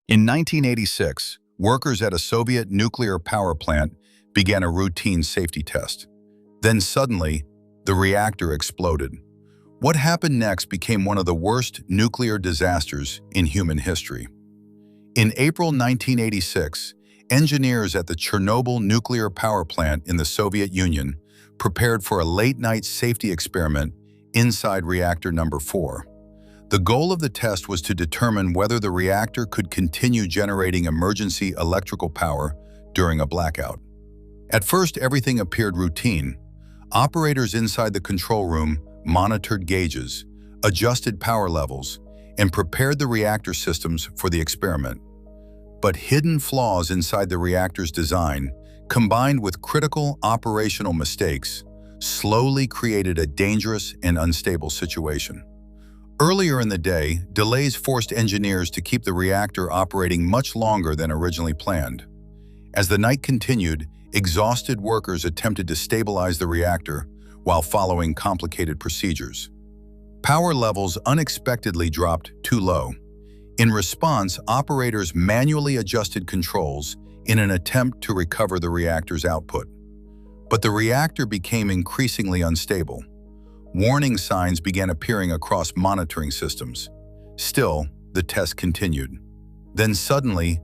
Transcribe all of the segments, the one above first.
In 1986, workers at a Soviet nuclear power plant began a routine safety test. Then suddenly, the reactor exploded. What happened next became one of the worst nuclear disasters in human history. In April 1986, engineers at the Chernobyl nuclear power plant in the Soviet Union prepared for a late-night safety experiment inside reactor number 4. The goal of the test was to determine whether the reactor could continue generating emergency electrical power during a blackout. At first, everything appeared routine. Operators inside the control room monitored gauges, adjusted power levels, and prepared the reactor systems for the experiment. But hidden flaws inside the reactor's design, combined with critical operational mistakes, slowly created a dangerous and unstable situation. Earlier in the day, delays forced engineers to keep the reactor operating much longer than originally planned. As the night continued, exhausted workers attempted to stabilize the reactor while following complicated procedures. Power levels unexpectedly dropped too low. In response, operators manually adjusted controls in an attempt to recover the reactor's output. But the reactor became increasingly unstable. Warning signs began appearing across monitoring systems. Still, the test continued. Then suddenly,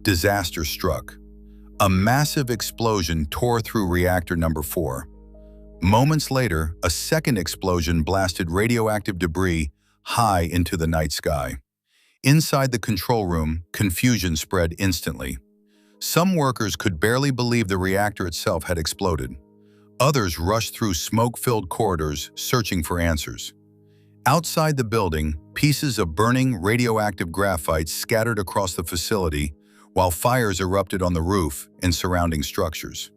disaster struck. A massive explosion tore through reactor number 4. Moments later, a second explosion blasted radioactive debris high into the night sky. Inside the control room, confusion spread instantly. Some workers could barely believe the reactor itself had exploded. Others rushed through smoke-filled corridors searching for answers. Outside the building, pieces of burning radioactive graphite scattered across the facility, while fires erupted on the roof and surrounding structures.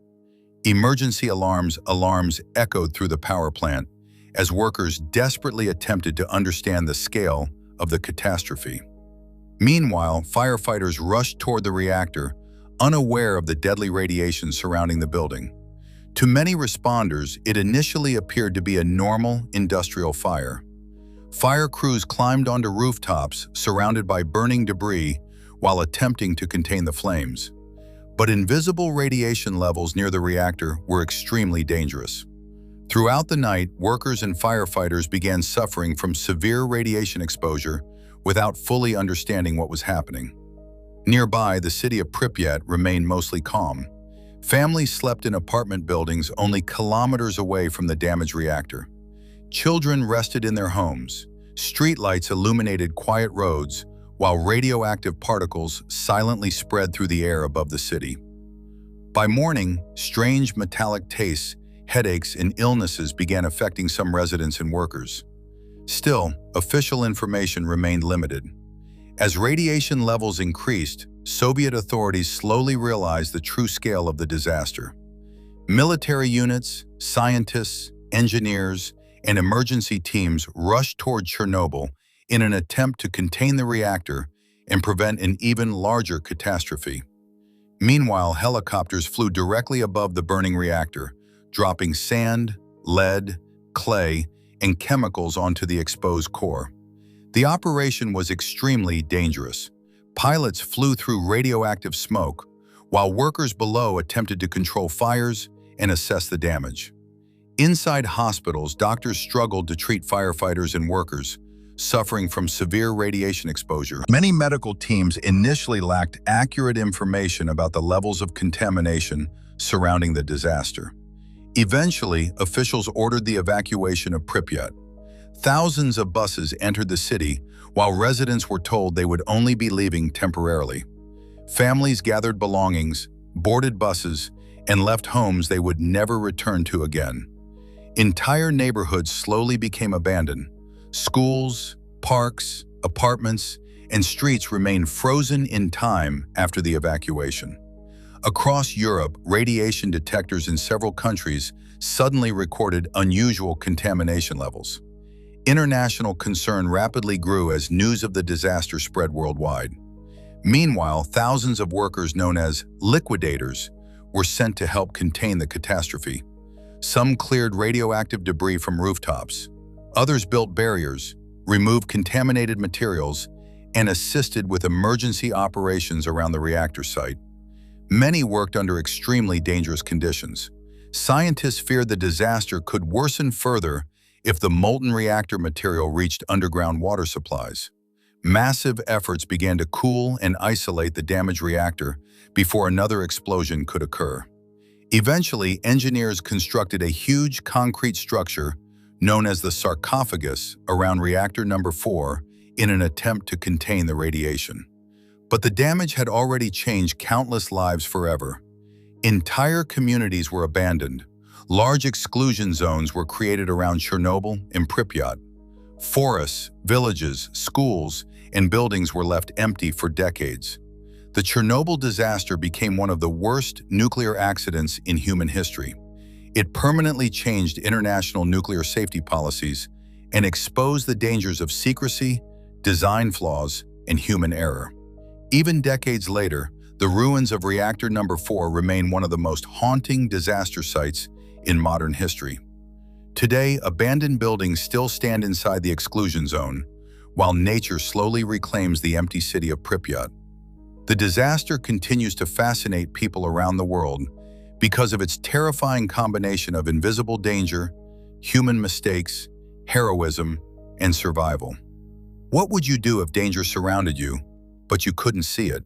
Emergency alarms echoed through the power plant as workers desperately attempted to understand the scale of the catastrophe. Meanwhile, firefighters rushed toward the reactor, unaware of the deadly radiation surrounding the building. To many responders, it initially appeared to be a normal industrial fire. Fire crews climbed onto rooftops surrounded by burning debris while attempting to contain the flames. But invisible radiation levels near the reactor were extremely dangerous. Throughout the night, workers and firefighters began suffering from severe radiation exposure without fully understanding what was happening. Nearby, the city of Pripyat remained mostly calm. Families slept in apartment buildings only kilometers away from the damaged reactor. Children rested in their homes. Streetlights illuminated quiet roads, while radioactive particles silently spread through the air above the city. By morning, strange metallic tastes, headaches, and illnesses began affecting some residents and workers. Still, official information remained limited. As radiation levels increased, Soviet authorities slowly realized the true scale of the disaster. Military units, scientists, engineers, and emergency teams rushed toward Chernobyl in an attempt to contain the reactor and prevent an even larger catastrophe. Meanwhile, helicopters flew directly above the burning reactor, dropping sand, lead, clay, and chemicals onto the exposed core. The operation was extremely dangerous. Pilots flew through radioactive smoke, while workers below attempted to control fires and assess the damage. Inside hospitals, doctors struggled to treat firefighters and workers suffering from severe radiation exposure. Many medical teams initially lacked accurate information about the levels of contamination surrounding the disaster. Eventually, officials ordered the evacuation of Pripyat. Thousands of buses entered the city, while residents were told they would only be leaving temporarily. Families gathered belongings, boarded buses, and left homes they would never return to again. Entire neighborhoods slowly became abandoned. Schools, parks, apartments, and streets remained frozen in time after the evacuation. Across Europe, radiation detectors in several countries suddenly recorded unusual contamination levels. International concern rapidly grew as news of the disaster spread worldwide. Meanwhile, thousands of workers known as liquidators were sent to help contain the catastrophe. Some cleared radioactive debris from rooftops. Others built barriers, removed contaminated materials, and assisted with emergency operations around the reactor site. Many worked under extremely dangerous conditions. Scientists feared the disaster could worsen further if the molten reactor material reached underground water supplies. Massive efforts began to cool and isolate the damaged reactor before another explosion could occur. Eventually, engineers constructed a huge concrete structure known as the sarcophagus around reactor number 4 in an attempt to contain the radiation. But the damage had already changed countless lives forever. Entire communities were abandoned. Large exclusion zones were created around Chernobyl and Pripyat. Forests, villages, schools, and buildings were left empty for decades. The Chernobyl disaster became one of the worst nuclear accidents in human history. It permanently changed international nuclear safety policies and exposed the dangers of secrecy, design flaws, and human error. Even decades later, the ruins of reactor number 4 remain one of the most haunting disaster sites in modern history. Today, abandoned buildings still stand inside the exclusion zone, while nature slowly reclaims the empty city of Pripyat. The disaster continues to fascinate people around the world because of its terrifying combination of invisible danger, human mistakes, heroism, and survival. What would you do if danger surrounded you, but you couldn't see it?